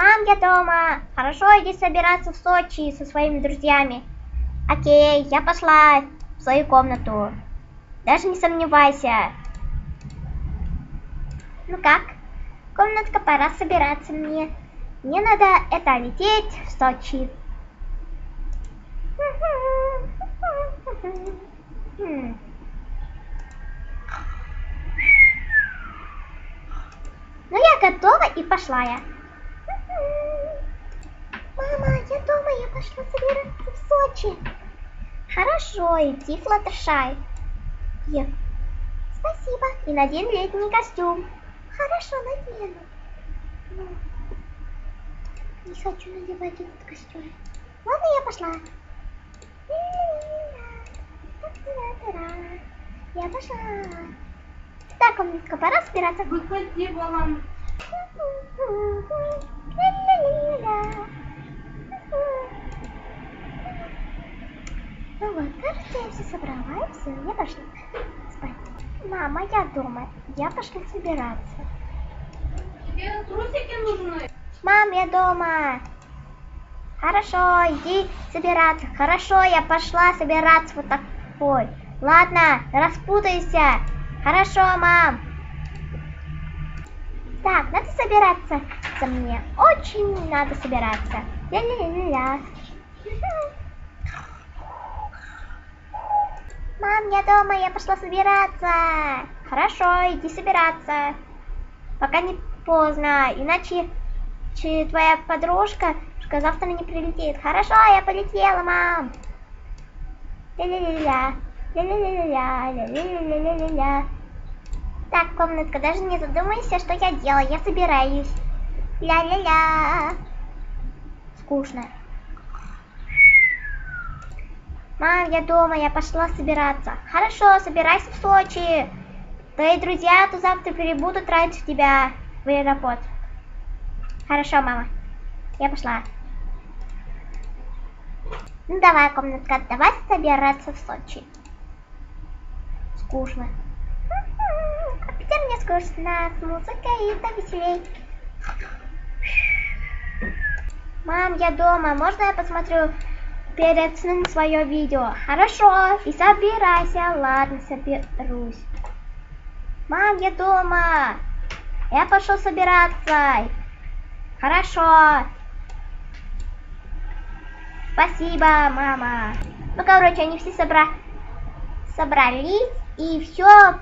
Мам, я дома. Хорошо, иди собираться в Сочи со своими друзьями. Окей, я пошла в свою комнату. Даже не сомневайся. Ну как? Комнатка, пора собираться мне. Мне надо лететь в Сочи. Ну я готова и пошла я. Мама, я дома, я пошла собираться в Сочи. Хорошо, иди, Флаттершай. Спасибо. И надень летний костюм. Хорошо, надену. Не хочу надевать этот костюм. Ладно, я пошла. Я пошла. Так, комнатка, пора собираться. Выходи, балан. Ну вот, кажется, я все собрала, и все, я пошла спать. Мама, я дома, я пошла собираться. Тебе трусики нужны? Мам, я дома. Хорошо, иди собираться. Хорошо, я пошла собираться вот такой. Ладно, распутайся. Хорошо, мам. Так, надо собираться. Мне очень надо собираться. Ля-ля-ля-ля. Мам, я дома, я пошла собираться. Хорошо, иди собираться. Пока не поздно, иначе твоя подружка завтра не прилетит. Хорошо, я полетела, мам. Ля-ля-ля-ля. Ля-ля-ля-ля. Ля-ля-ля-ля-ля. Так, комнатка, даже не задумайся, что я делаю. Я собираюсь. Ля-ля-ля. Скучно. Мам, я дома, я пошла собираться. Хорошо, собирайся в Сочи. Твои друзья то завтра прибудут раньше тебя в аэропорт. Хорошо, мама. Я пошла. Ну давай, комнатка, давай собираться в Сочи. Скучно. А теперь мне скучно с музыкой, это веселей. Мам, я дома, можно я посмотрю перед сном свое видео? Хорошо, и собирайся. Ладно, соберусь. Мам, я дома. Я пошел собираться. Хорошо. Спасибо, мама. Ну, короче, они все собрались, и все